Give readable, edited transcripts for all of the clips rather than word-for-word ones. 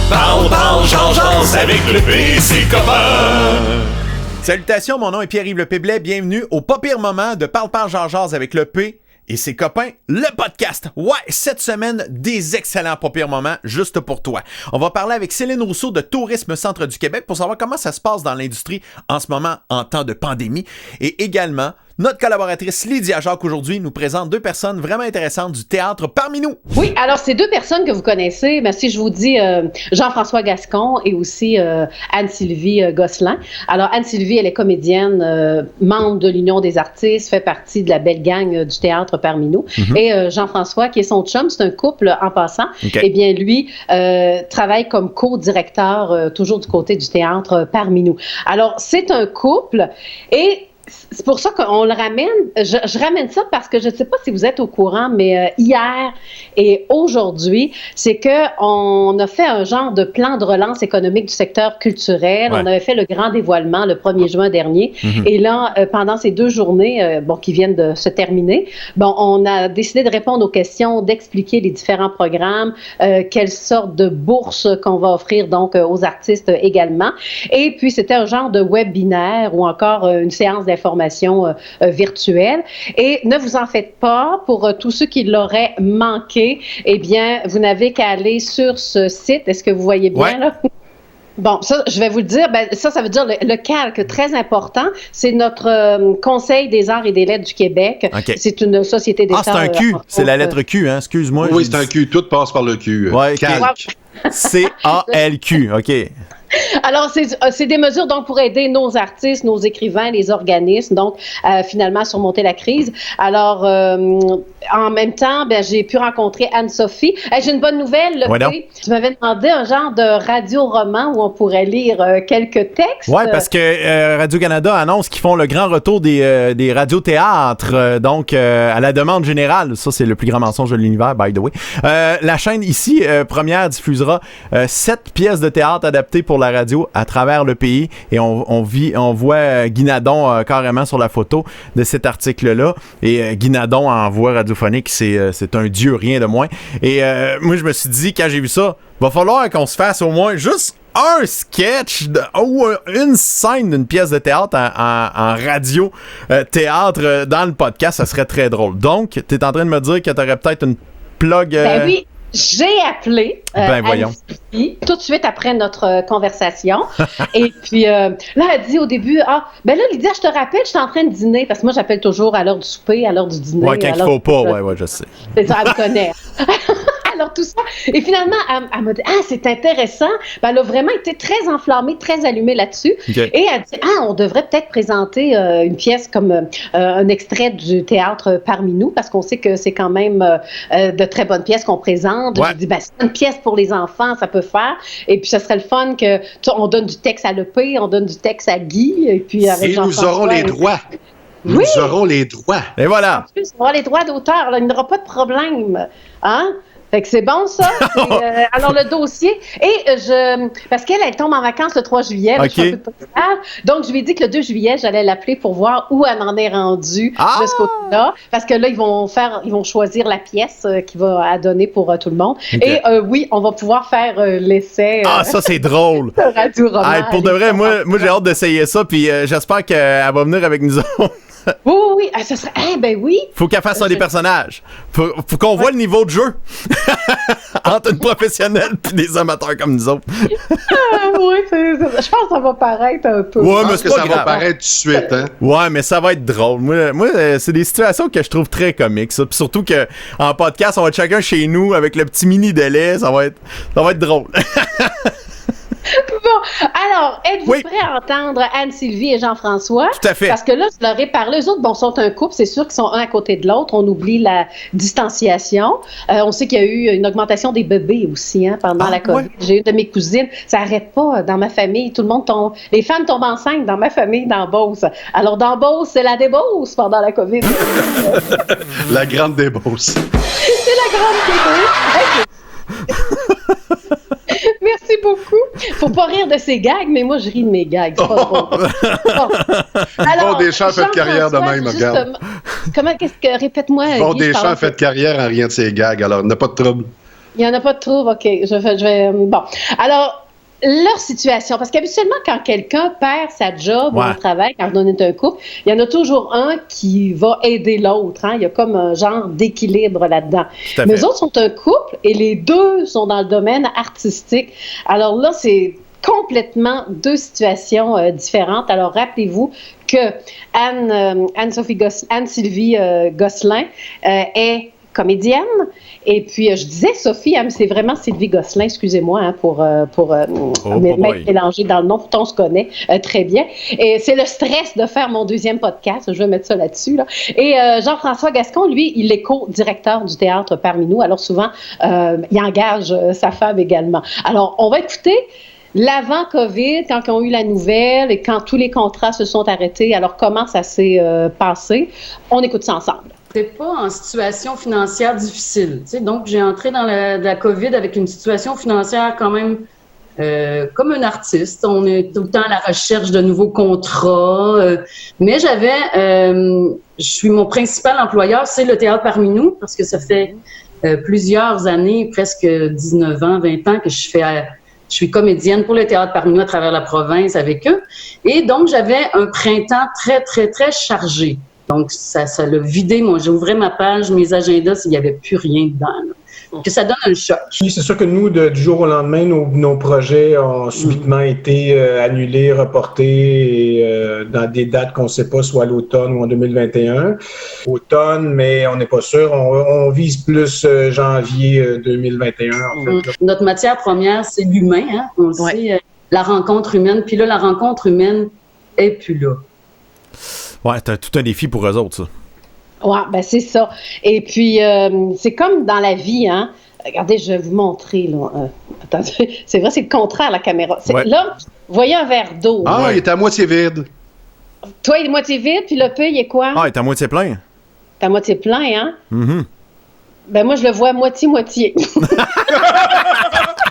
Parle, jase avec le P et ses copains. Salutations, mon nom est Pierre-Yves Le Péblet. Bienvenue au pas pire moment de Parle, jase avec le P et ses copains, le podcast. Ouais, cette semaine, des excellents pas pire moments juste pour toi. On va parler avec Céline Rousseau de Tourisme Centre du Québec pour savoir comment ça se passe dans l'industrie en ce moment en temps de pandémie. Et également, notre collaboratrice Lydia Jacques aujourd'hui nous présente deux personnes vraiment intéressantes du théâtre parmi nous. Oui, alors ces deux personnes que vous connaissez, ben, si je vous dis Jean-François Gascon et aussi Anne-Sylvie Gosselin. Alors Anne-Sylvie, elle est comédienne, membre de l'Union des artistes, fait partie de la belle gang du théâtre parmi nous. Mm-hmm. Et Jean-François, qui est son chum, c'est un couple en passant. Okay. Eh bien, lui travaille comme co-directeur toujours du côté du théâtre parmi nous. Alors, c'est un couple et c'est pour ça qu'on le ramène. Je ramène ça parce que je ne sais pas si vous êtes au courant, mais hier et aujourd'hui, c'est qu'on a fait un genre de plan de relance économique du secteur culturel. Ouais. On avait fait le grand dévoilement le 1er juin dernier. Mm-hmm. Et là, pendant ces 2 journées qui viennent de se terminer, on a décidé de répondre aux questions, d'expliquer les différents programmes, quelle sorte de bourse qu'on va offrir donc aux artistes également. Et puis, c'était un genre de webinaire ou encore une séance d'information virtuelle. Et ne vous en faites pas, pour tous ceux qui l'auraient manqué, eh bien, vous n'avez qu'à aller sur ce site. Est-ce que vous voyez bien, ouais. Là? Bon, ça, je vais vous le dire. Ça veut dire le calque, très important. C'est notre Conseil des arts et des lettres du Québec. Okay. C'est une société d'État. Ah, c'est un Q. C'est la lettre Q, hein? Excuse-moi. Oui, c'est un Q. Tout passe par le Q. Ouais, calque. C-A-L-Q. OK. Alors, c'est des mesures donc pour aider nos artistes, nos écrivains, les organismes, donc finalement surmonter la crise. Alors, en même temps, j'ai pu rencontrer Anne-Sophie. J'ai une bonne nouvelle. Tu m'avais demandé un genre de radio-roman où on pourrait lire quelques textes. Oui, parce que Radio-Canada annonce qu'ils font le grand retour des radiothéâtres, donc à la demande générale. Ça, c'est le plus grand mensonge de l'univers, by the way. La chaîne ici, Première, diffusera 7 pièces de théâtre adaptées pour la radio à travers le pays et on voit Guy Nadon carrément sur la photo de cet article-là et Guy Nadon en voix radiophonique, c'est un dieu, rien de moins. Et moi, je me suis dit, quand j'ai vu ça, va falloir qu'on se fasse au moins juste un sketch ou une scène d'une pièce de théâtre en radio théâtre dans le podcast, ça serait très drôle. Donc, tu es en train de me dire que tu aurais peut-être une plug... Ben oui. J'ai appelé Anne-Sophie tout de suite après notre conversation. Et puis, là, elle dit au début, là, Lydia, je te rappelle, je suis en train de dîner. Parce que moi, j'appelle toujours à l'heure du souper, à l'heure du dîner. Ouais, quand il faut pas, ouais, je sais. C'est ça, elle me connaît. Alors, tout ça. Et finalement, elle m'a dit, c'est intéressant. Elle a vraiment été très enflammée, très allumée là-dessus. Okay. Et elle dit, on devrait peut-être présenter une pièce comme un extrait du théâtre parmi nous, parce qu'on sait que c'est quand même de très bonnes pièces qu'on présente. Ouais. Je dis, c'est une pièce pour les enfants, ça peut faire. Et puis, ça serait le fun on donne du texte à l'EP, on donne du texte à Guy. Et puis, avec nous aurons les droits. Oui. Nous aurons les droits. Et voilà. En plus, on aura les droits d'auteur. Là, il n'y aura pas de problème. Hein? Fait que c'est bon, ça. Alors, le dossier. Et parce qu'elle tombe en vacances le 3 juillet. Okay. Je suis un peu donc, je lui ai dit que le 2 juillet, j'allais l'appeler pour voir où elle en est rendue de ce côté-là. Parce que là, ils vont choisir la pièce qui va donner pour tout le monde. Okay. Et oui, on va pouvoir faire l'essai. Ça, c'est drôle. Radio-roman. Pour de vrai, moi j'ai hâte d'essayer ça. Puis j'espère qu'elle va venir avec nous autres. Oui, ça serait... oui. Faut qu'elle fasse ça des personnages. Faut qu'on voit le niveau de jeu entre une professionnelle et des amateurs comme nous autres. Oui, je pense que ça va paraître un peu. Ouais, mais ça va paraître tout de suite, hein? Ouais, mais ça va être drôle. Moi, c'est des situations que je trouve très comiques, ça. Puis surtout qu'en podcast, on va être chacun chez nous avec le petit mini délai. Ça va être drôle. Bon, alors, êtes-vous prêts à entendre Anne-Sylvie et Jean-François? Tout à fait. Parce que là, je leur ai parlé. Eux autres, sont un couple. C'est sûr qu'ils sont un à côté de l'autre. On oublie la distanciation. On sait qu'il y a eu une augmentation des bébés aussi pendant la COVID. Ouais. J'ai une de mes cousines. Ça n'arrête pas dans ma famille. Tout le monde tombe. Les femmes tombent enceintes dans ma famille, dans Beauce. Alors, dans Beauce, c'est la débauche pendant la COVID. La grande débauche. C'est la grande débauche. Merci beaucoup. Faut pas rire de ses gags, mais moi, je ris de mes gags. C'est pas drôle. Alors, Deschamps fait de carrière de même, regarde. Répète-moi. Deschamps fait de carrière en rien de ses gags, alors n'a pas de trouble. Il n'y en a pas de trouble, OK. Je vais bon. Alors, leur situation, parce qu'habituellement, quand quelqu'un perd sa job ou un travail, quand on est un couple, il y en a toujours un qui va aider l'autre. Hein? Il y a comme un genre d'équilibre là-dedans. Mais eux autres sont un couple et les deux sont dans le domaine artistique. Alors là, c'est complètement deux situations différentes. Alors, rappelez-vous que Anne-Sylvie Gosselin est comédienne. Et puis, je disais Sophie, mais c'est vraiment Sylvie Gosselin, excusez-moi, hein, pour m'être mélangée dans le nom, pourtant on se connaît très bien. Et c'est le stress de faire mon deuxième podcast, je vais mettre ça là-dessus. Là. Et Jean-François Gascon, lui, il est co-directeur du théâtre parmi nous. Alors souvent, il engage sa femme également. Alors, on va écouter l'avant-COVID, quand ils ont eu la nouvelle et quand tous les contrats se sont arrêtés. Alors, comment ça s'est passé? On écoute ça ensemble. J'étais pas en situation financière difficile. Tu sais, donc, j'ai entré dans la COVID avec une situation financière quand même comme un artiste. On est tout le temps à la recherche de nouveaux contrats. Mais mon principal employeur, c'est le théâtre parmi nous, parce que ça fait plusieurs années, presque 19 ans, 20 ans que je suis comédienne pour le théâtre parmi nous à travers la province avec eux. Et donc, j'avais un printemps très, très, très chargé. Donc, ça l'a vidé. Moi, j'ouvrais ma page, mes agendas, il n'y avait plus rien dedans. Là. Que ça donne un choc. Oui, c'est sûr que nous, du jour au lendemain, nos projets ont subitement été annulés, reportés dans des dates qu'on ne sait pas, soit à l'automne ou en 2021. Automne, mais on n'est pas sûr. On vise plus janvier 2021, en fait. Notre matière première, c'est l'humain. Hein? On sait, la rencontre humaine. Puis là, la rencontre humaine n'est plus là. Ouais, c'est tout un défi pour eux autres, ça. Ouais, ben c'est ça. Et puis, c'est comme dans la vie, hein. Regardez, je vais vous montrer, là. Attendez, c'est vrai, c'est le contraire, la caméra. Là, vous voyez un verre d'eau. Ah, il est à moitié vide. Toi, il est moitié vide, puis le peu, il est quoi? Ah, il est à moitié plein. T'es à moitié plein, hein? Mm-hmm. Ben moi, je le vois moitié-moitié.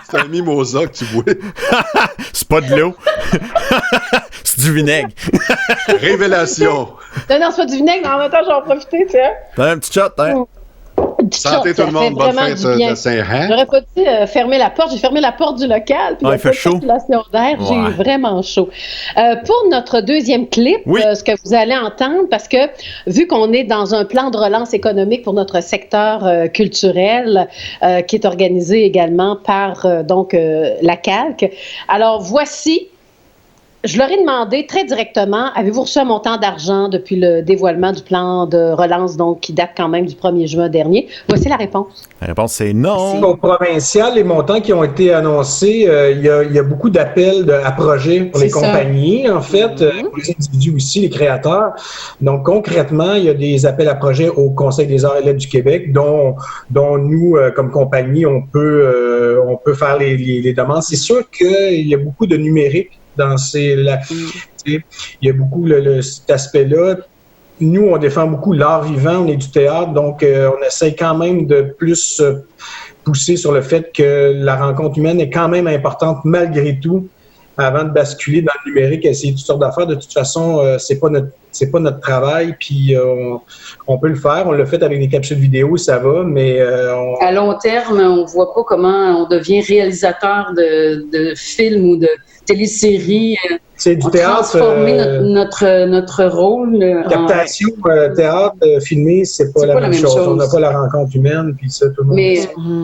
C'est un mimosa que tu bois. C'est pas de l'eau. C'est du vinaigre. Révélation. Non, c'est pas du vinaigre, mais en même temps, j'en profiter, tu sais. T'as un petit shot, hein? Santé tout le monde, bonne fête de Saint-Jean. J'aurais pas dit fermer la porte. J'ai fermé la porte du local. Puis il fait chaud. D'air, j'ai eu vraiment chaud. Pour notre deuxième clip, ce que vous allez entendre, parce que vu qu'on est dans un plan de relance économique pour notre secteur culturel, qui est organisé également par la CALQ, alors voici. Je leur ai demandé très directement, avez-vous reçu un montant d'argent depuis le dévoilement du plan de relance, donc qui date quand même du 1er juin dernier? Voici la réponse. La réponse, c'est non. Au provincial, les montants qui ont été annoncés, il y a beaucoup d'appels à projets pour les compagnies, en fait, pour les individus aussi, les créateurs. Donc, concrètement, il y a des appels à projets au Conseil des arts et lettres du Québec, dont nous, comme compagnie, on peut faire les demandes. C'est sûr qu'il y a beaucoup de numérique dans il y a beaucoup cet aspect-là. Nous, on défend beaucoup l'art vivant, on est du théâtre, donc on essaie quand même de plus pousser sur le fait que la rencontre humaine est quand même importante malgré tout, avant de basculer dans le numérique, essayer toutes sortes d'affaires. De toute façon, c'est pas notre travail, puis on peut le faire. On l'a fait avec des capsules vidéo, ça va, mais... À long terme, on voit pas comment on devient réalisateur de films ou de téléséries. C'est du théâtre. Transformer notre rôle. Captation, théâtre, filmer, c'est pas la même chose. On n'a pas la rencontre humaine, puis ça, tout le monde. Mais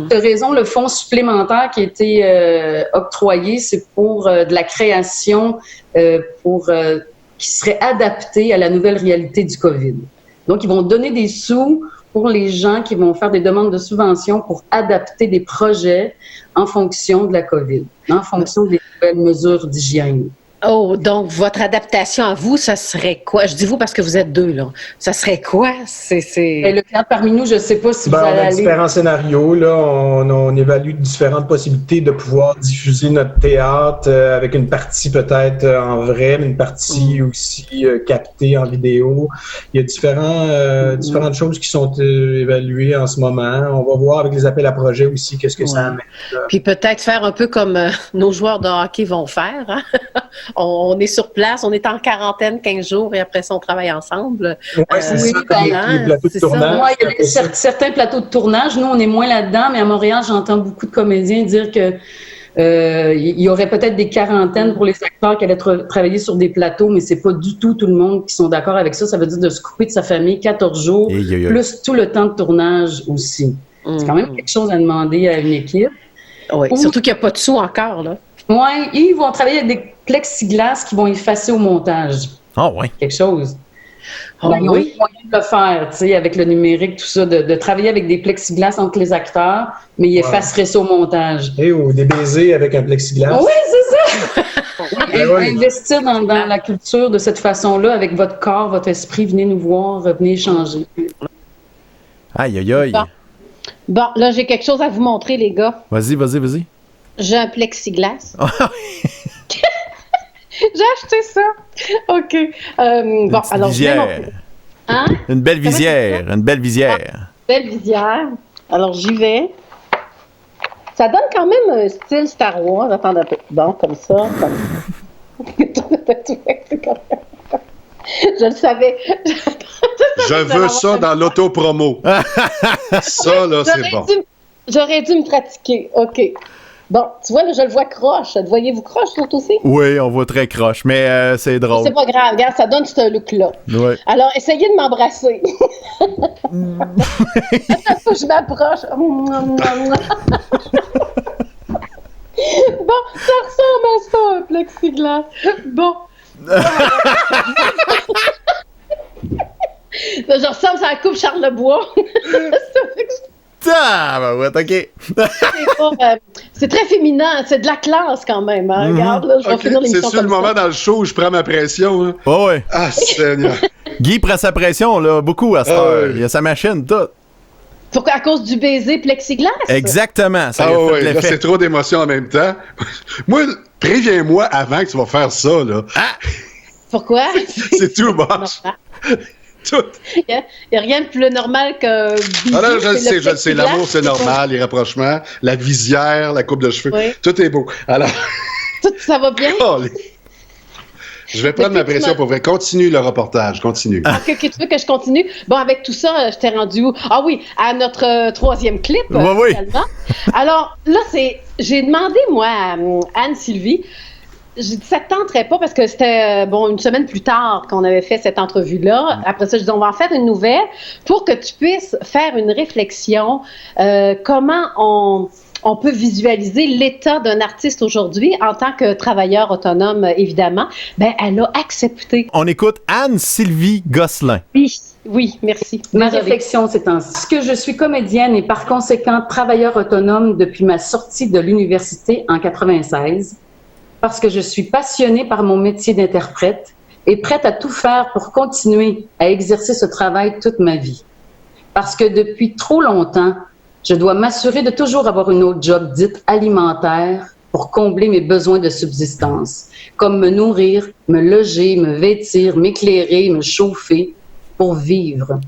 tu as raison, le fonds supplémentaire qui a été octroyé, c'est pour de la création qui serait adaptée à la nouvelle réalité du COVID. Donc, ils vont donner des sous pour les gens qui vont faire des demandes de subventions pour adapter des projets en fonction de la COVID, en fonction des nouvelles mesures d'hygiène. Oh, donc votre adaptation à vous, ça serait quoi? Je dis vous parce que vous êtes deux, là. Ça serait quoi? Et le théâtre parmi nous, je ne sais pas si vous allez aller... On a différents scénarios, là. On évalue différentes possibilités de pouvoir diffuser notre théâtre avec une partie peut-être en vrai, mais une partie aussi captée en vidéo. Il y a différentes choses qui sont évaluées en ce moment. On va voir avec les appels à projets aussi qu'est-ce que ça amène. Puis peut-être faire un peu comme nos joueurs de hockey vont faire, hein? On est sur place, on est en quarantaine 15 jours et après ça, on travaille ensemble. Oui, c'est ça, comme les plateaux de tournage. Moi, il y a certains plateaux de tournage, nous, on est moins là-dedans, mais à Montréal, j'entends beaucoup de comédiens dire que il y aurait peut-être des quarantaines pour les acteurs qui allaient travailler sur des plateaux, mais c'est pas du tout le monde qui sont d'accord avec ça. Ça veut dire de se couper de sa famille 14 jours, plus tout le temps de tournage aussi. C'est quand même quelque chose à demander à une équipe. Oui, surtout qu'il n'y a pas de sous encore, là. Oui, ils vont travailler avec des plexiglas qui vont effacer au montage. Ah oui. Quelque chose. Oh, Ils ont les moyens de le faire, tu sais, avec le numérique, tout ça, de travailler avec des plexiglas entre les acteurs, mais ils effaceraient ça au montage. Ou des baisers avec un plexiglas. Oui, c'est ça! Investir dans la culture de cette façon-là, avec votre corps, votre esprit, venez nous voir, venez échanger. Aïe, aïe, aïe. Bon, là, j'ai quelque chose à vous montrer, les gars. Vas-y. J'ai un plexiglas. J'ai acheté ça. OK. Bon, alors, visière. Hein? Une belle visière. Belle visière. Alors, j'y vais. Ça donne quand même un style Star Wars. Attends un peu. Bon, comme ça. Je le savais. Je veux ça dans l'auto-promo. Ça, là, c'est bon. J'aurais dû me pratiquer. OK. Bon, tu vois, là, je le vois croche. Voyez-vous croche, surtout aussi? Oui, on voit très croche, mais c'est drôle. C'est pas grave. Regarde, ça donne ce look-là. Ouais. Alors, essayez de m'embrasser. Je m'approche. Bon, ça ressemble à ça, un plexiglas. Bon. Je ressemble à la coupe Charlebois. OK. C'est très féminin, c'est de la classe quand même. Hein? Regarde, là, je vais finir l'émission. C'est sur le moment dans le show où je prends ma pression. Hein. Oh, ouais. Ah, Seigneur. Guy prend sa pression, là, beaucoup à cette heure. Il a sa machine, tout. Pourquoi? À cause du baiser plexiglas? Exactement. Ça oui, là, c'est trop d'émotions en même temps. Moi, préviens-moi avant que tu vas faire ça, là. Ah! Pourquoi? C'est tout moche. Tout. Il n'y a rien de plus normal que bisou. Ah là, je le sais. L'amour, c'est normal, les rapprochements, la visière, la coupe de cheveux. Oui. Tout est beau. Alors. Tout ça va bien? Je vais prendre ma pression pour vrai. Continue le reportage. Continue. OK, tu veux que je continue? Bon, avec tout ça, je t'ai rendu où? Ah oui, à notre troisième clip. Oui. Alors, là, j'ai demandé, moi, à Anne-Sylvie, j'ai dit, ça ne te tenterait pas parce que c'était, une semaine plus tard qu'on avait fait cette entrevue-là. Après ça, je dis, on va en faire une nouvelle pour que tu puisses faire une réflexion. Comment on peut visualiser l'état d'un artiste aujourd'hui en tant que travailleur autonome, évidemment. Ben, elle a accepté. On écoute Anne-Sylvie Gosselin. Oui, merci. Ma réflexion, c'est ainsi que je suis comédienne et par conséquent travailleur autonome depuis ma sortie de l'université en 96. Parce que je suis passionnée par mon métier d'interprète et prête à tout faire pour continuer à exercer ce travail toute ma vie. Parce que depuis trop longtemps, je dois m'assurer de toujours avoir une autre job dite alimentaire pour combler mes besoins de subsistance, comme me nourrir, me loger, me vêtir, m'éclairer, me chauffer pour vivre.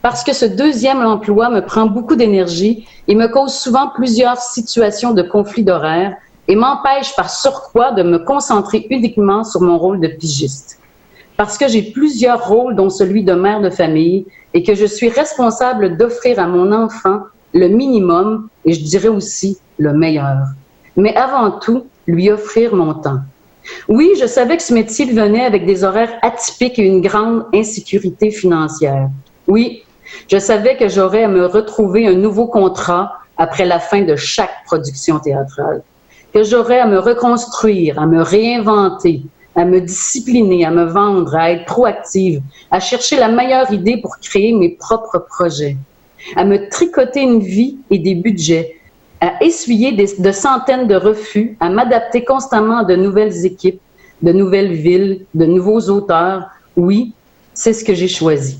Parce que ce deuxième emploi me prend beaucoup d'énergie et me cause souvent plusieurs situations de conflit d'horaire et m'empêche par surcroît de me concentrer uniquement sur mon rôle de pigiste. Parce que j'ai plusieurs rôles, dont celui de mère de famille, et que je suis responsable d'offrir à mon enfant le minimum, et je dirais aussi le meilleur. Mais avant tout, lui offrir mon temps. Oui, je savais que ce métier venait avec des horaires atypiques et une grande insécurité financière. Oui, je savais que j'aurais à me retrouver un nouveau contrat après la fin de chaque production théâtrale. Que j'aurais à me reconstruire, à me réinventer, à me discipliner, à me vendre, à être proactive, à chercher la meilleure idée pour créer mes propres projets, à me tricoter une vie et des budgets, à essuyer de centaines de refus, à m'adapter constamment à de nouvelles équipes, de nouvelles villes, de nouveaux auteurs. Oui, c'est ce que j'ai choisi.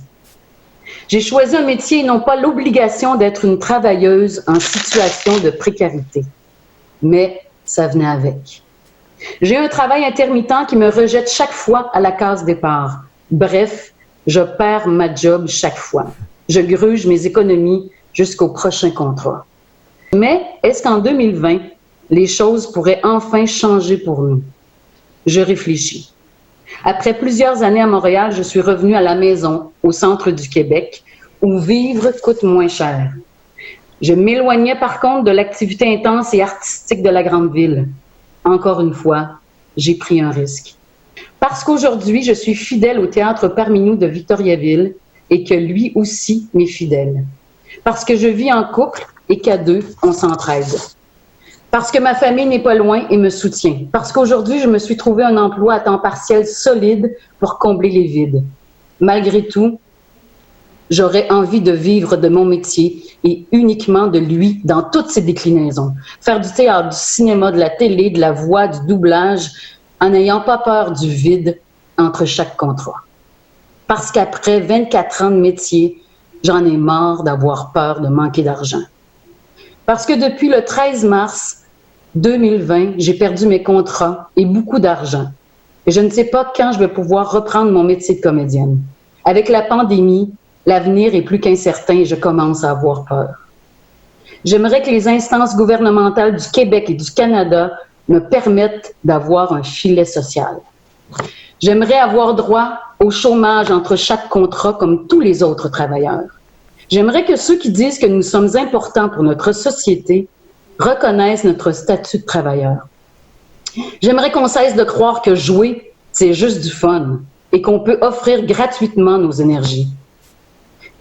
J'ai choisi un métier et non pas l'obligation d'être une travailleuse en situation de précarité. Mais ça venait avec. J'ai un travail intermittent qui me rejette chaque fois à la case départ. Bref, je perds ma job chaque fois. Je gruge mes économies jusqu'au prochain contrat. Mais est-ce qu'en 2020, les choses pourraient enfin changer pour nous? Je réfléchis. Après plusieurs années à Montréal, je suis revenue à la maison, au centre du Québec, où vivre coûte moins cher. Je m'éloignais par contre de l'activité intense et artistique de la grande ville. Encore une fois, j'ai pris un risque. Parce qu'aujourd'hui, je suis fidèle au Théâtre Parmi nous de Victoriaville et que lui aussi m'est fidèle. Parce que je vis en couple et qu'à deux, on s'entraide. Parce que ma famille n'est pas loin et me soutient. Parce qu'aujourd'hui, je me suis trouvé un emploi à temps partiel solide pour combler les vides. Malgré tout, j'aurais envie de vivre de mon métier et uniquement de lui dans toutes ses déclinaisons. Faire du théâtre, du cinéma, de la télé, de la voix, du doublage, en n'ayant pas peur du vide entre chaque contrat. Parce qu'après 24 ans de métier, j'en ai marre d'avoir peur de manquer d'argent. Parce que depuis le 13 mars 2020, j'ai perdu mes contrats et beaucoup d'argent. Et je ne sais pas quand je vais pouvoir reprendre mon métier de comédienne. Avec la pandémie, l'avenir est plus qu'incertain et je commence à avoir peur. J'aimerais que les instances gouvernementales du Québec et du Canada me permettent d'avoir un filet social. J'aimerais avoir droit au chômage entre chaque contrat comme tous les autres travailleurs. J'aimerais que ceux qui disent que nous sommes importants pour notre société reconnaissent notre statut de travailleur. J'aimerais qu'on cesse de croire que jouer, c'est juste du fun et qu'on peut offrir gratuitement nos énergies.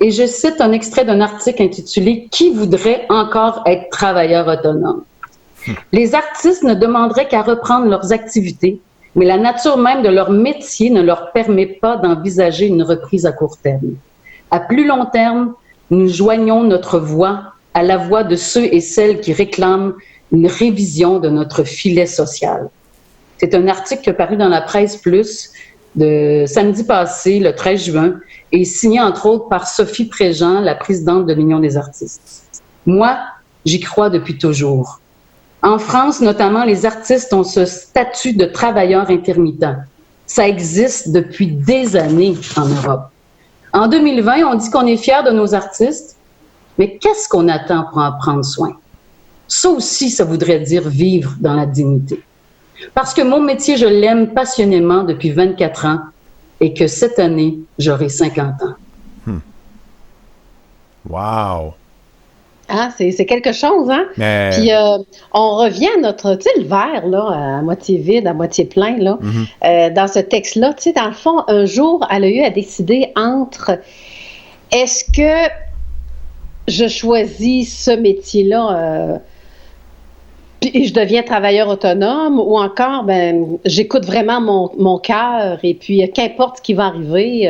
Et je cite un extrait d'un article intitulé « Qui voudrait encore être travailleur autonome ?» Les artistes ne demanderaient qu'à reprendre leurs activités, mais la nature même de leur métier ne leur permet pas d'envisager une reprise à court terme. À plus long terme, nous joignons notre voix à la voix de ceux et celles qui réclament une révision de notre filet social. C'est un article qui est paru dans la Presse Plus de samedi passé, le 13 juin, et signé entre autres par Sophie Préjean, la présidente de l'Union des artistes. Moi, j'y crois depuis toujours. En France, notamment, les artistes ont ce statut de travailleur intermittent. Ça existe depuis des années en Europe. En 2020, on dit qu'on est fiers de nos artistes, mais qu'est-ce qu'on attend pour en prendre soin? Ça aussi, ça voudrait dire vivre dans la dignité. Parce que mon métier, je l'aime passionnément depuis 24 ans et que cette année, j'aurai 50 ans. Wow! Ah, c'est quelque chose, hein? Mais... Puis, on revient à notre, tu sais, le verre, là, à moitié vide, à moitié plein, là, dans ce texte-là. Tu sais, dans le fond, un jour, elle a eu à décider entre est-ce que je choisis ce métier-là puis je deviens travailleur autonome ou encore, j'écoute vraiment mon cœur et puis qu'importe ce qui va arriver,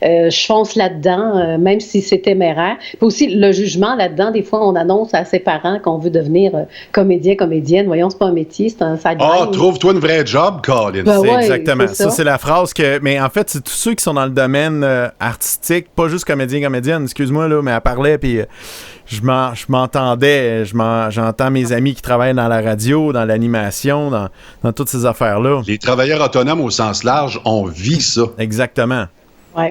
je fonce là-dedans, même si c'est téméraire. Puis aussi, le jugement là-dedans, des fois, on annonce à ses parents qu'on veut devenir comédien, comédienne. Voyons, c'est pas un métier, c'est un side. Ah, trouve-toi une vraie job, Colin. C'est exactement. Ça, c'est la phrase que... Mais en fait, c'est tous ceux qui sont dans le domaine artistique, pas juste comédien, comédienne, excuse-moi, là, mais elle parlait, puis... Je m'entendais, j'entends mes amis qui travaillent dans la radio, dans l'animation, dans toutes ces affaires-là. Les travailleurs autonomes au sens large, on vit ça. Exactement. Oui.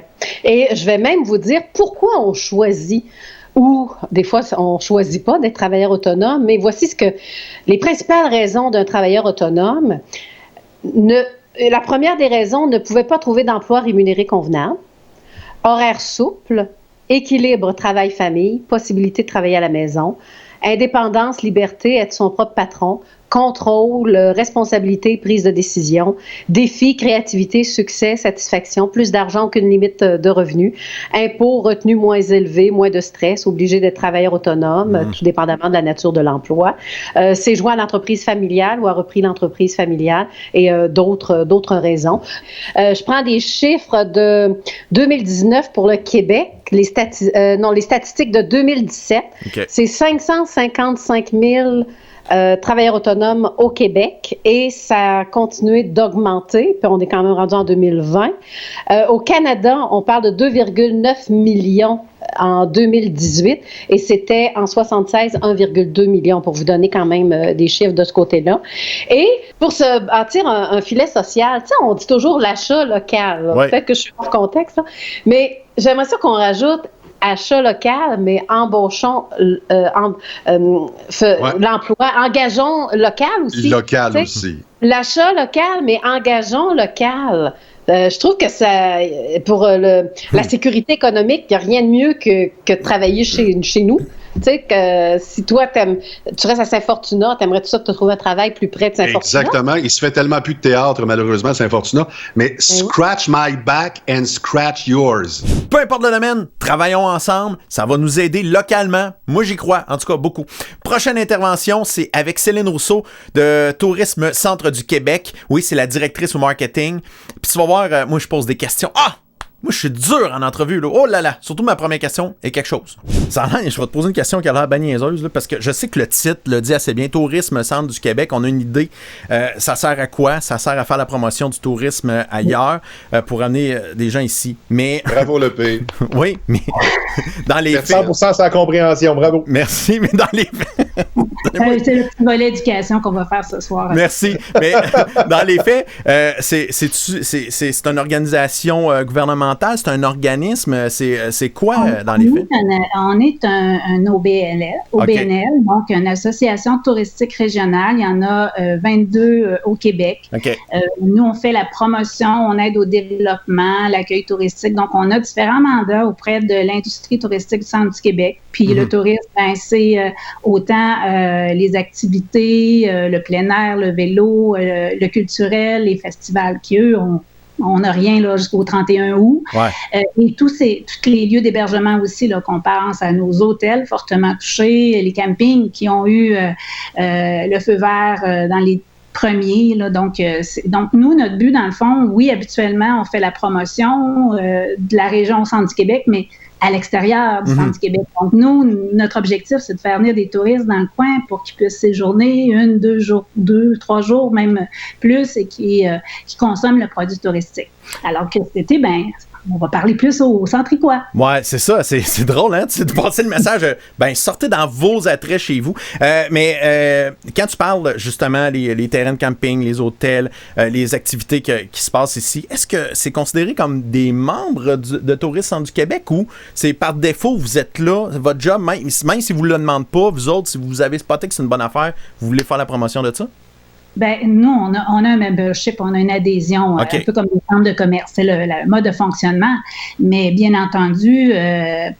Et je vais même vous dire pourquoi on choisit ou des fois on ne choisit pas d'être travailleur autonome, mais voici les principales raisons d'un travailleur autonome. La première des raisons, ne pouvait pas trouver d'emploi rémunéré convenable, horaire souple, équilibre travail-famille, possibilité de travailler à la maison, indépendance, liberté, être son propre patron, contrôle, responsabilité, prise de décision, défi, créativité, succès, satisfaction, plus d'argent, aucune limite de revenus, impôts, retenus moins élevés, moins de stress, obligé d'être travailleur autonome, tout dépendamment de la nature de l'emploi, s'est joint à l'entreprise familiale ou a repris l'entreprise familiale et d'autres raisons. Je prends des chiffres de 2019 pour le Québec, les statistiques de 2017, okay. C'est 555 000 travailleurs autonomes au Québec et ça a continué d'augmenter, puis on est quand même rendu en 2020. Au Canada, on parle de 2,9 millions en 2018 et c'était en 76 1,2 million pour vous donner quand même des chiffres de ce côté-là. Et pour se bâtir un filet social, tu sais, on dit toujours l'achat local. Ouais. Peut-être que je suis hors contexte, là, mais j'aimerais ça qu'on rajoute achat local, mais embauchons l'emploi, engageons local aussi. Local aussi. L'achat local, mais engageons local. Je trouve que ça, pour la sécurité économique, il n'y a rien de mieux que de travailler chez nous. Tu sais, que si toi, tu restes à Saint-Fortuna, t'aimerais-tu ça te trouver un travail plus près de Saint-Fortuna? Exactement. Il se fait tellement plus de théâtre, malheureusement, à Saint-Fortuna. Mais scratch my back and scratch yours. Peu importe le domaine, travaillons ensemble. Ça va nous aider localement. Moi, j'y crois. En tout cas, beaucoup. Prochaine intervention, c'est avec Céline Rousseau de Tourisme Centre du Québec. Oui, c'est la directrice au marketing. Puis tu vas voir, moi, je pose des questions. Moi, je suis dur en entrevue, là. Oh là là! Surtout ma première question est quelque chose. Ça a l'air, je vais te poser une question qui a l'air bien niaiseuse, là, parce que je sais que le titre le dit assez bien. Tourisme Centre du Québec, on a une idée. Ça sert à quoi? Ça sert à faire la promotion du tourisme ailleurs pour amener des gens ici. Mais... Bravo, le pays. Oui, mais dans les faits... 100% sans compréhension, bravo. Merci, mais dans les faits... c'est le petit volet éducation qu'on va faire ce soir. Merci. Mais dans les faits, c'est une organisation gouvernementale, c'est un organisme, c'est quoi dans les faits? On est un OBNL, donc une association touristique régionale. Il y en a 22 au Québec. Okay. Nous, on fait la promotion, on aide au développement, l'accueil touristique. Donc, on a différents mandats auprès de l'industrie touristique du Centre du Québec. Puis le tourisme, c'est autant les activités, le plein air, le vélo, le culturel, les festivals qui, eux, on n'a rien là, jusqu'au 31 août. Ouais. Et tous les lieux d'hébergement aussi, là, qu'on pense à nos hôtels fortement touchés, les campings qui ont eu le feu vert dans les premiers. Là, donc, nous, notre but, dans le fond, oui, habituellement, on fait la promotion de la région au Centre du Québec, mais à l'extérieur du Centre du Québec. Donc, nous, notre objectif, c'est de faire venir des touristes dans le coin pour qu'ils puissent séjourner 2, 3 jours, même plus, et qui consomment le produit touristique. Alors que cet été, on va parler plus aux Centricois. Ouais, c'est ça. C'est drôle, hein? De passer le message, sortez dans vos attraits chez vous. Mais quand tu parles, justement, les terrains de camping, les hôtels, les activités qui se passent ici, est-ce que c'est considéré comme des membres de Tourisme Centre du Québec ou c'est par défaut, vous êtes là, votre job, même si vous ne le demandez pas, vous autres, si vous avez spoté que c'est une bonne affaire, vous voulez faire la promotion de ça? Nous, on a un membership, on a une adhésion, un peu comme les centres de commerce. C'est le mode de fonctionnement. Mais bien entendu,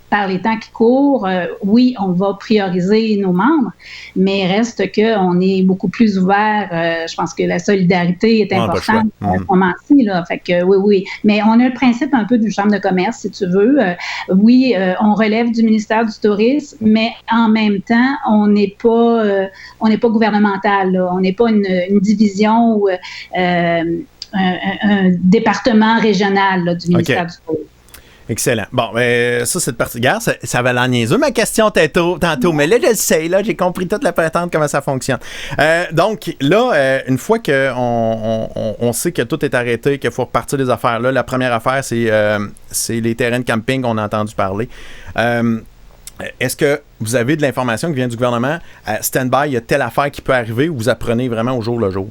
par les temps qui courent, oui, on va prioriser nos membres, mais reste qu'on est beaucoup plus ouvert. Je pense que la solidarité est importante à ce moment-ci. Là. Fait que oui. Mais on a le principe un peu d'une chambre de commerce, si tu veux. Oui, on relève du ministère du Tourisme, mais en même temps, on n'est pas gouvernemental. Là. On n'est pas une division ou un département régional là, du ministère du Tourisme. Excellent. Bon, ça, cette partie, regarde, ça va l'air niaiseux, ma question tantôt, mais là, je le sais, là, j'ai compris toute la patente, comment ça fonctionne. Donc, là, une fois qu'on sait que tout est arrêté, qu'il faut repartir des affaires, là, la première affaire, c'est les terrains de camping qu'on a entendu parler. Est-ce que vous avez de l'information qui vient du gouvernement? Stand-by, il y a telle affaire qui peut arriver ou vous apprenez vraiment au jour le jour?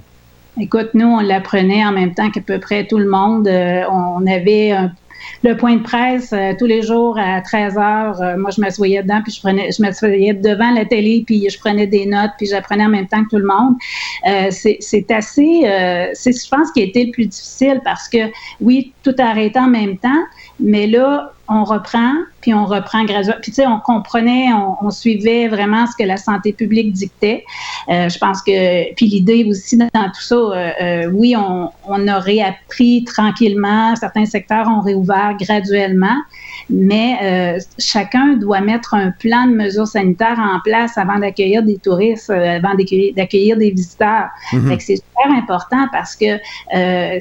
Écoute, nous, on l'apprenait en même temps qu'à peu près tout le monde. On avait le point de presse tous les jours à 13h. Moi, je m'assoyais dedans, puis je m'assoyais devant la télé, puis je prenais des notes, puis j'apprenais en même temps que tout le monde. C'est assez... je pense, qui a été le plus difficile parce que, oui, tout a arrêté en même temps, mais là, on reprend graduellement. Puis, tu sais, on comprenait, on suivait vraiment ce que la santé publique dictait. Je pense que, puis l'idée aussi dans tout ça, oui, on a réappris tranquillement. Certains secteurs ont réouvert graduellement, mais chacun doit mettre un plan de mesures sanitaires en place avant d'accueillir des touristes, avant d'accueillir des visiteurs. Fait que c'est super important parce que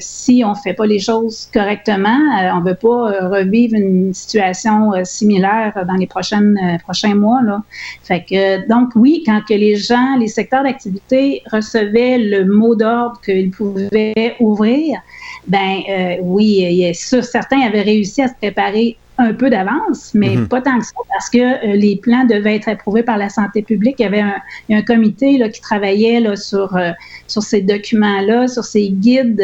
si on fait pas les choses correctement, on veut pas revivre une situation similaire dans les prochains mois. Là. Fait que, donc, oui, quand que les secteurs d'activité recevaient le mot d'ordre qu'ils pouvaient ouvrir, oui, certains avaient réussi à se préparer un peu d'avance, mais pas tant que ça, parce que les plans devaient être approuvés par la santé publique. Il y avait un comité là, qui travaillait là, sur ces documents-là, sur ces guides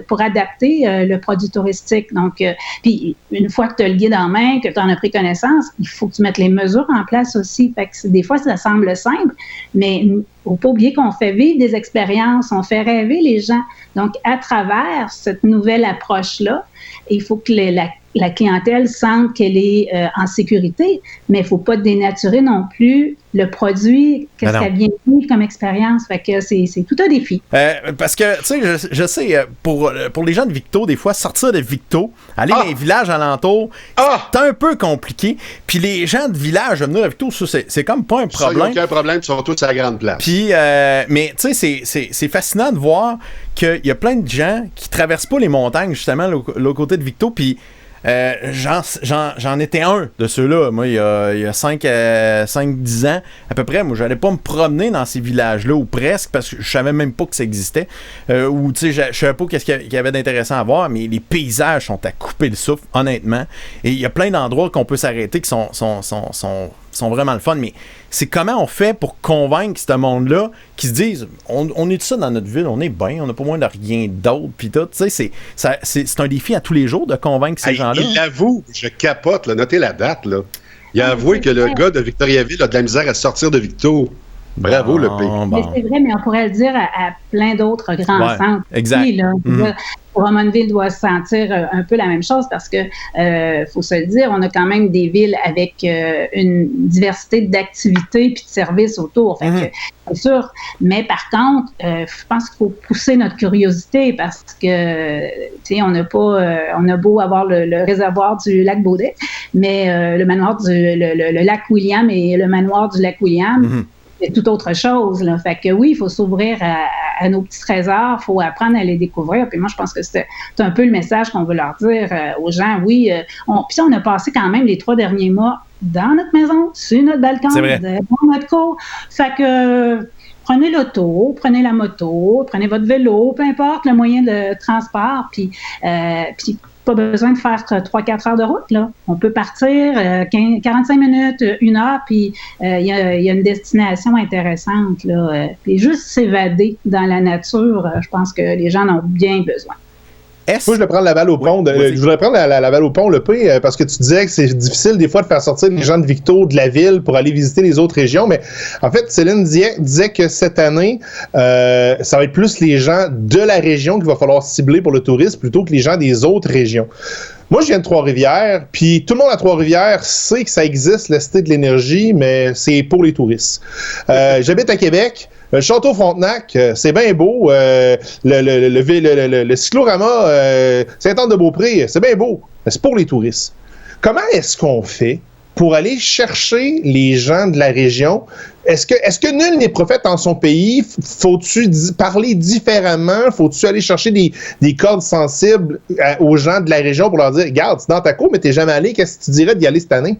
pour adapter le produit touristique. Donc, puis une fois que tu as le guide en main, que tu en as pris connaissance, il faut que tu mettes les mesures en place aussi. Fait que des fois, ça semble simple, mais il ne faut pas oublier qu'on fait vivre des expériences, on fait rêver les gens. Donc, à travers cette nouvelle approche-là, il faut que la clientèle sente qu'elle est en sécurité, mais il ne faut pas dénaturer non plus le produit, qu'est-ce qu'elle vient vivre comme expérience. Fait que c'est tout un défi. Parce que, tu sais, je sais, pour les gens de Victo, des fois, sortir de Victo, aller dans les villages alentours, c'est un peu compliqué. Puis les gens de village venir à Victo, c'est comme pas un problème. Ça, il n'y a aucun problème, ils sont tous à la grande place. Puis, mais tu sais, c'est fascinant de voir qu'il y a plein de gens qui traversent pas les montagnes, justement, l'autre côté de Victo, puis j'en étais un de ceux-là. Moi, il y a 5-10 ans, à peu près, moi, j'allais pas me promener dans ces villages-là, ou presque, parce que je savais même pas que ça existait. Ou, tu sais, je savais pas qu'est-ce qu'il y avait d'intéressant à voir, mais les paysages sont à couper le souffle, honnêtement. Et il y a plein d'endroits qu'on peut s'arrêter qui sont vraiment le fun, mais c'est comment on fait pour convaincre ce monde-là qui se disent on est tout ça dans notre ville, on est bien, on n'a pas moins de rien d'autre, puis tout. Tu sais, c'est un défi à tous les jours de convaincre ces gens-là. Il l'avoue, je capote, là, notez la date, là. Il a avoué que le gars de Victoriaville a de la misère à sortir de Victo. Bravo, le pays. Mais c'est vrai, mais on pourrait le dire à plein d'autres grands centres. Exact. Oui, là, Drummondville doit se sentir un peu la même chose parce que, faut se le dire, on a quand même des villes avec une diversité d'activités puis de services autour. Fait que, c'est sûr. Mais par contre, je pense qu'il faut pousser notre curiosité parce que, tu sais, on a beau avoir le réservoir du lac Baudet, mais le manoir le lac William et le manoir du lac William, c'est tout autre chose. Là. Fait que oui, il faut s'ouvrir à nos petits trésors, il faut apprendre à les découvrir. Puis moi, je pense que c'est un peu le message qu'on veut leur dire aux gens. Oui, puis on a passé quand même les 3 derniers mois dans notre maison, sur notre balcon, dans notre cour. Fait que prenez l'auto, prenez la moto, prenez votre vélo, peu importe le moyen de transport, puis pas besoin de faire 3-4 heures de route, là. On peut partir 45 minutes, 1 heure, puis il y a une destination intéressante, là. Puis juste s'évader dans la nature, je pense que les gens en ont bien besoin. Moi, je vais prendre la balle au pont. Je voudrais prendre la balle au pont, le P, parce que tu disais que c'est difficile des fois de faire sortir les gens de Victo de la ville pour aller visiter les autres régions. Mais en fait, Céline disait que cette année, ça va être plus les gens de la région qu'il va falloir cibler pour le tourisme plutôt que les gens des autres régions. Moi, je viens de Trois-Rivières, puis tout le monde à Trois-Rivières sait que ça existe, la Cité de l'énergie, mais c'est pour les touristes. J'habite à Québec. Le Château Frontenac, c'est bien beau. Le cyclorama Sainte-Anne-de-Beaupré, c'est bien beau, mais c'est pour les touristes. Comment est-ce qu'on fait pour aller chercher les gens de la région? Est-ce que nul n'est prophète en son pays? Faut-tu parler différemment? Faut-tu aller chercher des cordes sensibles aux gens de la région pour leur dire, regarde, c'est dans ta cour, mais t'es jamais allé, qu'est-ce que tu dirais d'y aller cette année?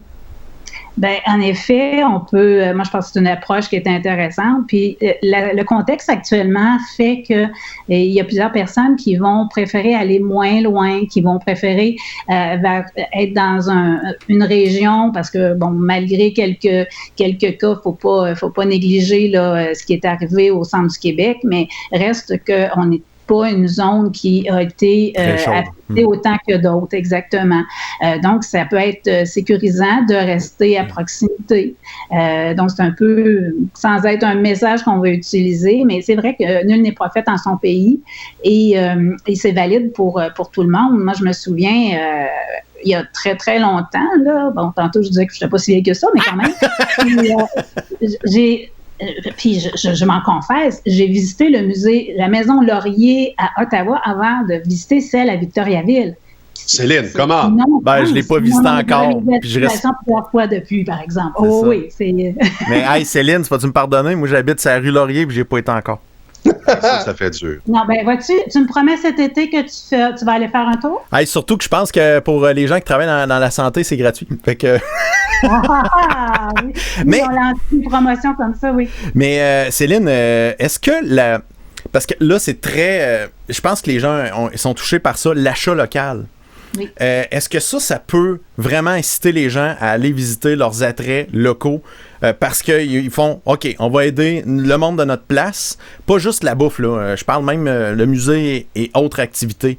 Ben, en effet, on peut. Moi, je pense que c'est une approche qui est intéressante. Puis, le contexte actuellement fait que il y a plusieurs personnes qui vont préférer aller moins loin, qui vont préférer être dans une région parce que, bon, malgré quelques cas, faut pas négliger là ce qui est arrivé au centre du Québec, mais reste qu'on n'est pas une zone qui a été affectée autant que d'autres, exactement. Donc, ça peut être sécurisant de rester à proximité. Donc, c'est un peu, sans être un message qu'on veut utiliser, mais c'est vrai que nul n'est prophète en son pays et c'est valide pour tout le monde. Moi, je me souviens... il y a très, très longtemps, là, bon, tantôt, je disais que je n'étais pas si vieille que ça, mais quand même, puis je m'en confesse, j'ai visité le musée, la Maison Laurier à Ottawa avant de visiter celle à Victoriaville. Céline, comment? Ben, je ne l'ai pas visité encore. Puis je reste plusieurs fois depuis, par exemple. C'est Mais hey, Céline, tu vas-tu me pardonner? Moi, j'habite sur la rue Laurier puis j'ai pas été encore. Ça fait dur. Non, ben vois-tu, tu me promets cet été que tu vas aller faire un tour? Hey, surtout que je pense que pour les gens qui travaillent dans la santé, c'est gratuit. Fait que... oui. Mais on lance une promotion comme ça, oui. Mais Céline, est-ce que parce que là, c'est très... je pense que les gens sont touchés par ça, l'achat local. Oui. Est-ce que ça peut vraiment inciter les gens à aller visiter leurs attraits locaux parce qu'ils font, OK, on va aider le monde de notre place, pas juste la bouffe, là. Je parle même le musée et autres activités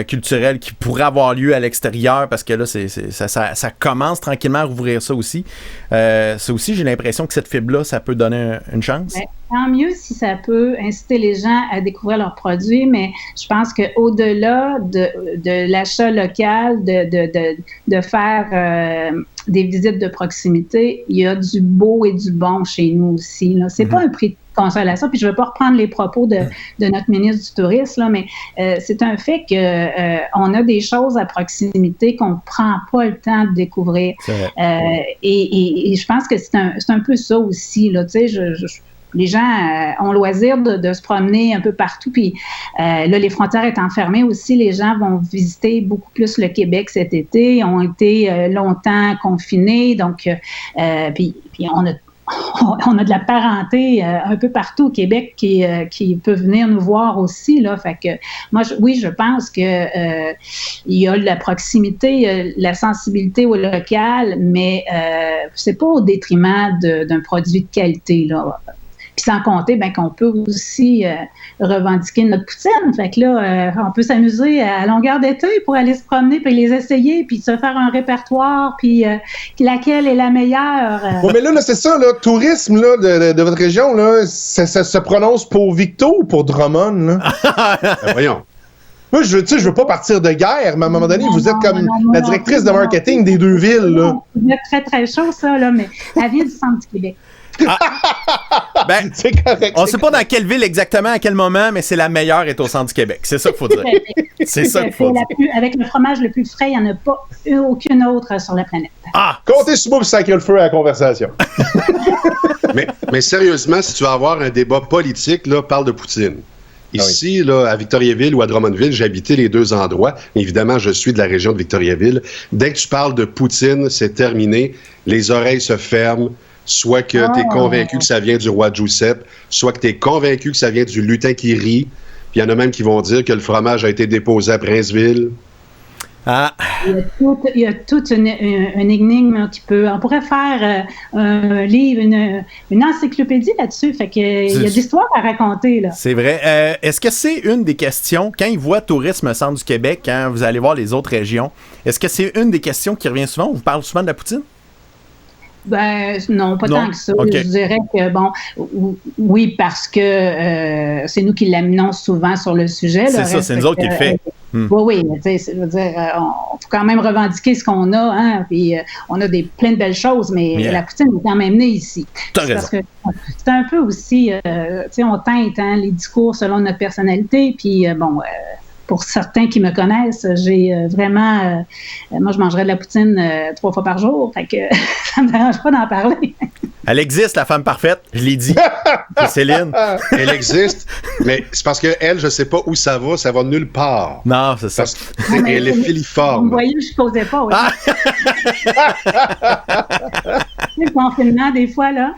culturelles qui pourraient avoir lieu à l'extérieur parce que là, ça commence tranquillement à rouvrir ça aussi. Ça aussi, j'ai l'impression que cette fibre-là, ça peut donner une chance. Ouais. Tant mieux si ça peut inciter les gens à découvrir leurs produits, mais je pense qu'au-delà de l'achat local, de faire des visites de proximité, il y a du beau et du bon chez nous aussi. Là. C'est pas un prix de consolation, puis je ne veux pas reprendre les propos de notre ministre du Tourisme, là, mais c'est un fait qu'on a des choses à proximité qu'on ne prend pas le temps de découvrir. Et je pense que c'est un peu ça aussi. Là, tu sais, les gens ont le loisir de se promener un peu partout. Puis là, les frontières étant fermées aussi, les gens vont visiter beaucoup plus le Québec cet été. Ils ont été longtemps confinés. Donc, puis on a de la parenté un peu partout au Québec qui peut venir nous voir aussi. Là. Fait que moi, je pense que il y a la proximité, la sensibilité au local, mais c'est pas au détriment d'un produit de qualité, là. Puis sans compter qu'on peut aussi revendiquer notre poutine. Fait que là, on peut s'amuser à longueur d'été pour aller se promener, puis les essayer, puis se faire un répertoire, puis laquelle est la meilleure. Oui, mais là, c'est ça, là, tourisme là, de votre région, là, ça se prononce pour Victo ou pour Drummond? Là? Voyons. Moi, je veux pas partir de guerre, mais à un moment donné, vous êtes comme la directrice de marketing des deux villes. Là. Vous êtes très, très chaud, ça, là, mais elle vient du centre du Québec. C'est correct. On ne sait pas dans quelle ville exactement, à quel moment, mais c'est la meilleure est au centre du Québec. C'est ça qu'il faut dire. C'est ça qu'il faut dire. Avec le fromage le plus frais, il n'y en a pas aucune autre sur la planète. Comptez sur moi pour sacrer le feu à la conversation. mais sérieusement, si tu vas avoir un débat politique, là, parle de poutine. Ici, là, à Victoriaville ou à Drummondville, j'ai habité les deux endroits. Évidemment, je suis de la région de Victoriaville. Dès que tu parles de poutine, c'est terminé. Les oreilles se ferment. Soit que tu es convaincu que ça vient du roi Giuseppe, soit que tu es convaincu que ça vient du lutin qui rit. Puis il y en a même qui vont dire que le fromage a été déposé à Princeville. Il y a toute une énigme qui peut... On pourrait faire un livre, une encyclopédie là-dessus. Fait que il y a d'histoires à raconter, là. C'est vrai. Est-ce que c'est une des questions, quand ils voient Tourisme Centre du Québec, quand vous allez voir les autres régions, est-ce que c'est une des questions qui revient souvent? On vous parle souvent de la poutine? Non, pas tant que ça. Okay. Je dirais que, oui, parce que c'est nous qui l'amenons souvent sur le sujet. C'est ça, c'est nous autres qui le fait. Oui, mais tu sais, on faut quand même revendiquer ce qu'on a, hein, puis on a plein de belles choses, mais la poutine est quand même née ici. T'as raison. Parce que c'est un peu aussi, tu sais, on teinte les discours selon notre personnalité, puis pour certains qui me connaissent, j'ai vraiment... moi, je mangerais de la poutine 3 fois par jour, fait que ça me dérange pas d'en parler. Elle existe, la femme parfaite, je l'ai dit. C'est Céline. Elle existe, mais c'est parce qu'elle, je sais pas où ça va nulle part. Non, c'est ça. Elle est filiforme. Vous voyez, je causais pas, oui. Le confinement, des fois, là...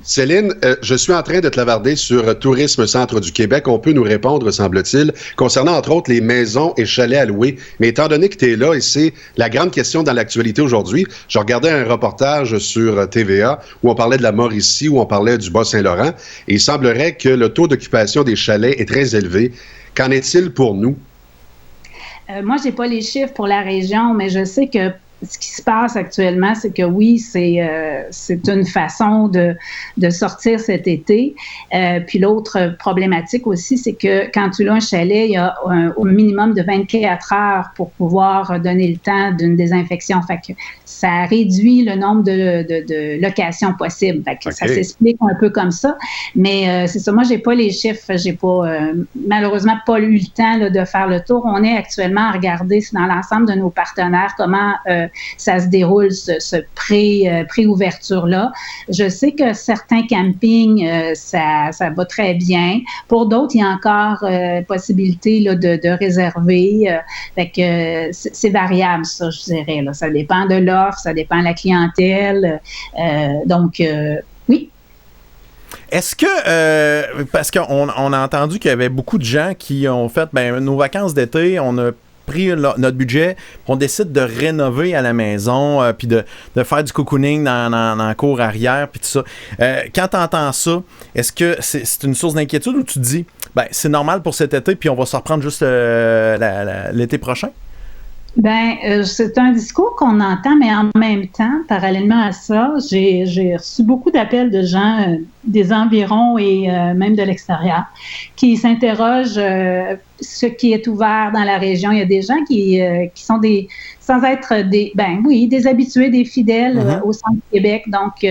Céline, je suis en train de te lavarder sur Tourisme Centre du Québec. On peut nous répondre, semble-t-il, concernant entre autres les maisons et chalets à louer. Mais étant donné que tu es là et c'est la grande question dans l'actualité aujourd'hui, je regardais un reportage sur TVA où on parlait de la Mauricie, où on parlait du Bas-Saint-Laurent et il semblerait que le taux d'occupation des chalets est très élevé. Qu'en est-il pour nous? Moi, j'ai pas les chiffres pour la région, mais je sais que ce qui se passe actuellement, c'est que oui, c'est une façon de sortir cet été. Puis l'autre problématique aussi, c'est que quand tu as un chalet, il y a au minimum de 24 heures pour pouvoir donner le temps d'une désinfection. Fait que ça réduit le nombre de locations possibles. Fait que ça s'explique un peu comme ça. Mais c'est ça, moi, j'ai pas les chiffres. J'ai pas malheureusement pas eu le temps là, de faire le tour. On est actuellement à regarder dans l'ensemble de nos partenaires comment ça se déroule, ce pré-ouverture-là. Je sais que certains campings, ça va très bien. Pour d'autres, il y a encore possibilité là, de réserver. Fait que c'est variable, ça, je dirais. Là. Ça dépend de l'offre, ça dépend de la clientèle. Donc, oui. Est-ce que, parce qu'on a entendu qu'il y avait beaucoup de gens qui ont fait, nos vacances d'été, on a pris notre budget, on décide de rénover à la maison, puis de faire du cocooning dans la cour arrière, puis tout ça. Quand tu entends ça, est-ce que c'est une source d'inquiétude ou tu te dis, ben c'est normal pour cet été, puis on va se reprendre juste l'été prochain? C'est un discours qu'on entend, mais en même temps, parallèlement à ça, j'ai reçu beaucoup d'appels de gens des environs et même de l'extérieur qui s'interrogent ce qui est ouvert dans la région. Il y a des gens qui sont sans être des habitués, des fidèles au centre du Québec. Donc,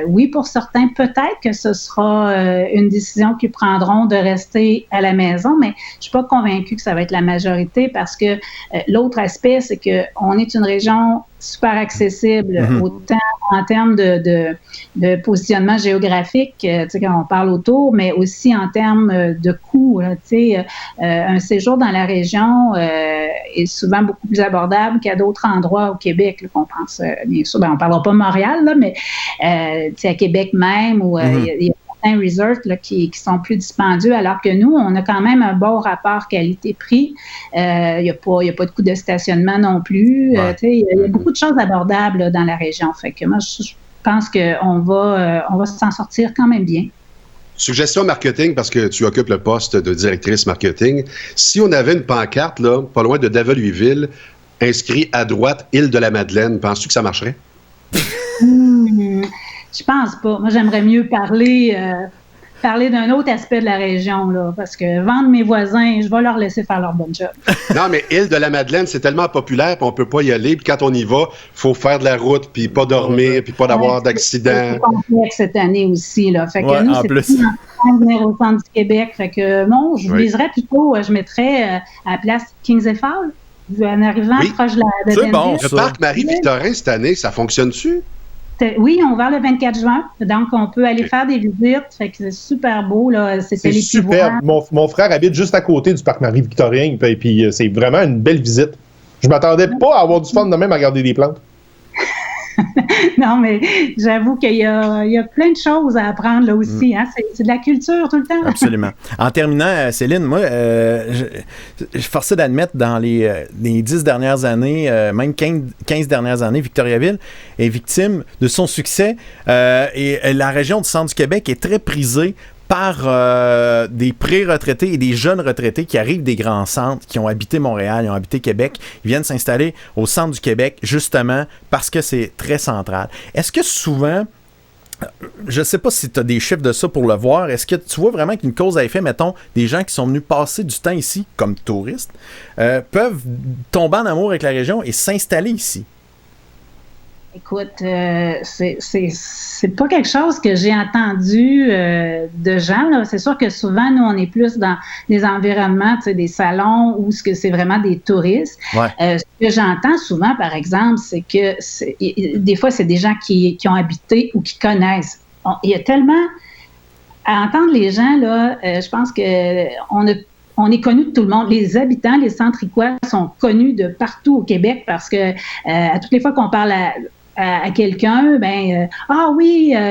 oui, pour certains, peut-être que ce sera une décision qu'ils prendront de rester à la maison, mais je suis pas convaincue que ça va être la majorité parce que l'autre aspect, c'est qu'on est une région super accessible, autant en termes de positionnement géographique, quand on parle autour, mais aussi en termes de coûts. Un séjour dans la région est souvent beaucoup plus abordable qu'à d'autres endroits au Québec, là, qu'on pense, bien sûr, on ne parlera pas de Montréal, là, mais à Québec même, où il y a certains resorts là, qui sont plus dispendieux, alors que nous, on a quand même un bon rapport qualité-prix. Il n'y a pas de coût de stationnement non plus. Il y a beaucoup de choses abordables là, dans la région. Fait que moi, je pense qu'on va s'en sortir quand même bien. Suggestion marketing, parce que tu occupes le poste de directrice marketing. Si on avait une pancarte, là, pas loin de Daval-Huiville, inscrit à droite « Île-de-la-Madeleine », penses-tu que ça marcherait? Je pense pas. Moi, j'aimerais mieux parler d'un autre aspect de la région, là, parce que vendre mes voisins, je vais leur laisser faire leur bon job. Non, mais Île-de-la-Madeleine, c'est tellement populaire, puis on peut pas y aller, puis quand on y va, faut faire de la route, puis pas dormir, puis pas d'avoir d'accident. C'est complexe cette année aussi, là. Fait que nous, c'est plus de venir au centre du Québec. Fait que non, je viserais plutôt, je mettrais à la place Kings et Fall, en arrivant proche de la C'est bon, le parc Marie-Victorin, cette année, ça fonctionne-tu? Oui, on va le 24 juin, donc on peut aller faire des visites, fait que c'est super beau, là. C'est super. Mon frère habite juste à côté du parc Marie-Victorin, puis c'est vraiment une belle visite. Je m'attendais pas à avoir du fun de même à regarder des plantes. Non, mais j'avoue qu'il y a plein de choses à apprendre là aussi. Hein? C'est de la culture tout le temps. Absolument. En terminant, Céline, moi, je suis forcé d'admettre dans les 10 dernières années, même 15 dernières années, Victoriaville est victime de son succès et la région du centre du Québec est très prisée par des pré-retraités et des jeunes retraités qui arrivent des grands centres, qui ont habité Montréal, ils ont habité Québec, ils viennent s'installer au centre du Québec, justement parce que c'est très central. Est-ce que souvent, je ne sais pas si tu as des chiffres de ça pour le voir, est-ce que tu vois vraiment qu'une cause à effet, mettons, des gens qui sont venus passer du temps ici comme touristes, peuvent tomber en amour avec la région et s'installer ici? Écoute, c'est pas quelque chose que j'ai entendu de gens. Là. C'est sûr que souvent, nous, on est plus dans des environnements, des salons où c'est vraiment des touristes. Ouais. Ce que j'entends souvent, par exemple, c'est que des fois, c'est des gens qui ont habité ou qui connaissent. Il y a tellement... À entendre les gens, là, je pense on est connu de tout le monde. Les habitants, les Centricois sont connus de partout au Québec parce que à toutes les fois qu'on parle à quelqu'un,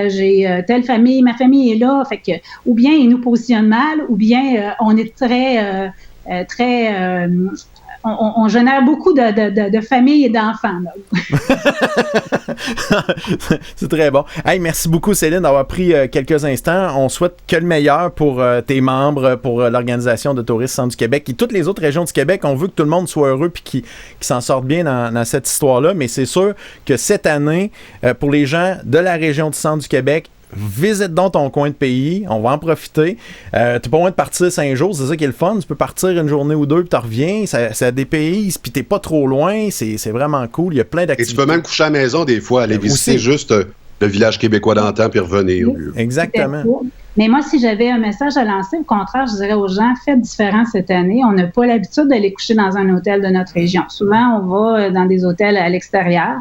j'ai telle famille, ma famille est là, fait que ou bien ils nous positionnent mal, ou bien on est on génère beaucoup de familles et d'enfants. C'est très bon. Hey, merci beaucoup, Céline, d'avoir pris quelques instants. On souhaite que le meilleur pour tes membres, pour l'Organisation de tourisme Centre du Québec et toutes les autres régions du Québec. On veut que tout le monde soit heureux et qu'ils s'en sortent bien dans cette histoire-là. Mais c'est sûr que cette année, pour les gens de la région du Centre du Québec, visite donc ton coin de pays, on va en profiter. T'es pas loin de partir 5 jours, c'est ça qui est le fun. Tu peux partir une journée ou deux, puis t'en reviens. Ça dépayse, puis t'es pas trop loin. C'est vraiment cool. Il y a plein d'activités. Et tu peux même coucher à la maison des fois, aller visiter juste le village québécois d'antan, puis revenir. Oui. Exactement. Mais moi, si j'avais un message à lancer, au contraire, je dirais aux gens, faites différent cette année. On n'a pas l'habitude d'aller coucher dans un hôtel de notre région. Souvent, on va dans des hôtels à l'extérieur,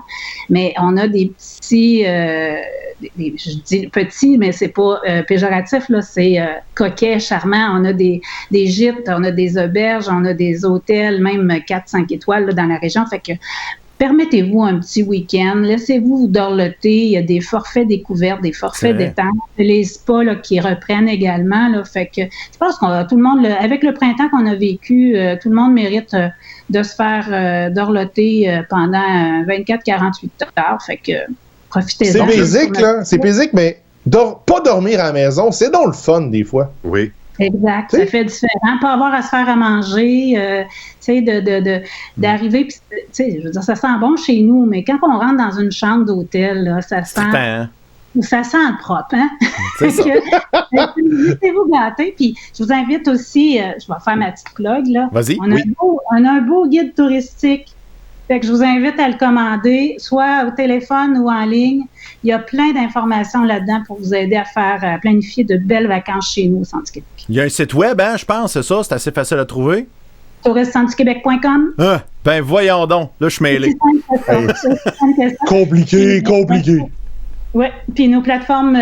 mais on a des petits, je dis petits, mais c'est pas péjoratif, là, c'est coquet, charmant. On a des gîtes, on a des auberges, on a des hôtels, même 4-5 étoiles là, dans la région. Fait que permettez-vous un petit week-end, laissez-vous vous dorloter. Il y a des forfaits découvertes, des forfaits détente, les spas là, qui reprennent également. Là, fait que je pense qu'on tout le monde, avec le printemps qu'on a vécu, tout le monde mérite de se faire dorloter pendant 24-48 heures. Fait que profitez-en. C'est basique, là. C'est basique, mais pas dormir à la maison, c'est donc le fun, des fois. Oui. Exact, ça fait différent. Pas avoir à se faire à manger, tu sais, d'arriver, tu sais, je veux dire, ça sent bon chez nous, mais quand on rentre dans une chambre d'hôtel, là, ça sent le propre, hein? C'est ça. Laissez-vous gâter, puis je vous invite aussi, je vais faire ma petite plug, là. Vas-y. On a un beau guide touristique. Fait que je vous invite à le commander, soit au téléphone ou en ligne. Il y a plein d'informations là-dedans pour vous aider à planifier de belles vacances chez nous au Centre du Québec. Il y a un site web, hein, je pense, c'est ça? C'est assez facile à trouver. Tourismecentre-du-Québec.com. Ben voyons donc. Là, je suis mêlé. Compliqué. Oui, puis nos plateformes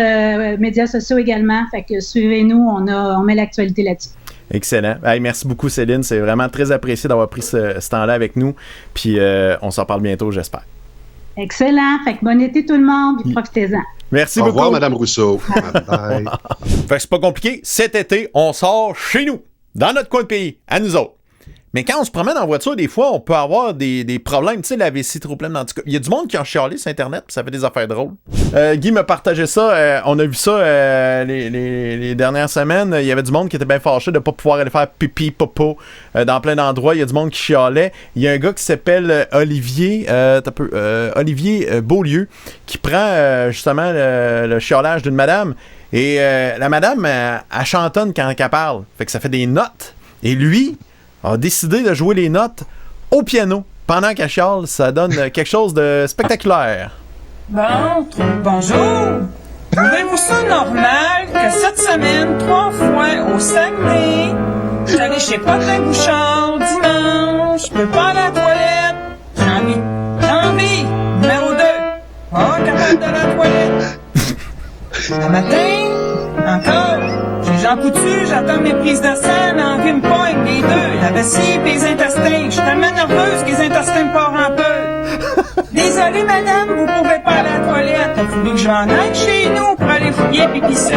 médias sociaux également. Fait que suivez-nous, on met l'actualité là-dessus. Excellent. Hey, merci beaucoup, Céline. C'est vraiment très apprécié d'avoir pris ce temps-là avec nous. Puis on s'en parle bientôt, j'espère. Excellent. Fait que bon été tout le monde, puis profitez-en. Merci beaucoup. Au revoir, Mme Rousseau. Bye. Fait que c'est pas compliqué. Cet été, on sort chez nous, dans notre coin de pays, à nous autres. Mais quand on se promène en voiture, des fois, on peut avoir des problèmes. Tu sais, la vessie trop pleine. En tout cas, il y a du monde qui a chialé sur Internet, puis ça fait des affaires drôles. Guy me partageait ça. On a vu ça les dernières semaines. Il y avait du monde qui était bien fâché de ne pas pouvoir aller faire pipi, popo dans plein d'endroits. Il y a du monde qui chialait. Il y a un gars qui s'appelle Olivier Beaulieu qui prend justement le chialage d'une madame. Et la madame, elle chantonne quand elle parle. Fait que ça fait des notes. Et lui a décidé de jouer les notes au piano. Pendant qu'elle chiale, ça donne quelque chose de spectaculaire. Bon, bonjour. Trouvez-vous ça normal que cette semaine, 3 fois au Saguenay, j'étais allé chez Patin Bouchard dimanche, je peux pas aller à la toilette, j'ai envie, numéro 2, pas capable de la toilette. Le matin, encore. Jean Coutu, j'attends mes prises de sang, l'envie me pogne, les deux, la vessie pis les intestins. Je suis tellement nerveuse que les intestins me partent un peu. Désolée, madame, vous pouvez pas aller à la toilette. Il faut que je m'en aille chez nous pour aller fouiller pis pisser.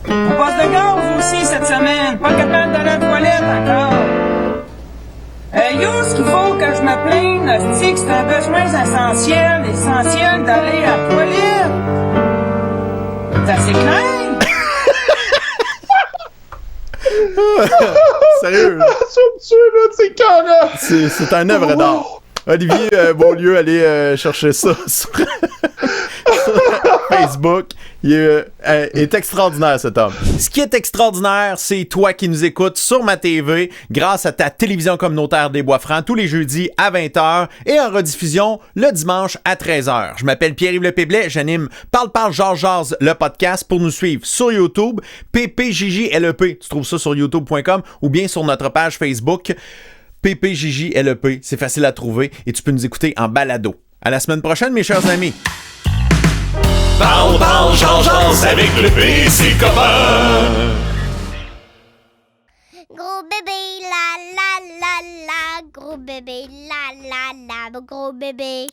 On passe de gaz aussi cette semaine, pas capable d'aller à la toilette encore. Yo, ce qu'il faut que je me plaigne, c'est que c'est un besoin essentiel d'aller à la toilette. C'est assez clair? Sérieux? C'est carré! C'est un œuvre d'art. Olivier Beaulieu, allez chercher ça sur Facebook. Il est extraordinaire, cet homme. Ce qui est extraordinaire, c'est toi qui nous écoutes sur ma TV grâce à ta télévision communautaire des Bois-Francs tous les jeudis à 20h et en rediffusion le dimanche à 13h. Je m'appelle Pierre-Yves Lepéblet, j'anime Parle Jase le podcast. Pour nous suivre sur YouTube, PPJJLEP. Tu trouves ça sur youtube.com ou bien sur notre page Facebook PPJJLEP. C'est facile à trouver et tu peux nous écouter en balado. À la semaine prochaine, mes chers amis. Parle, jase avec le PC copain. Gros bébé, la la la la, gros bébé, la la la, gros bébé.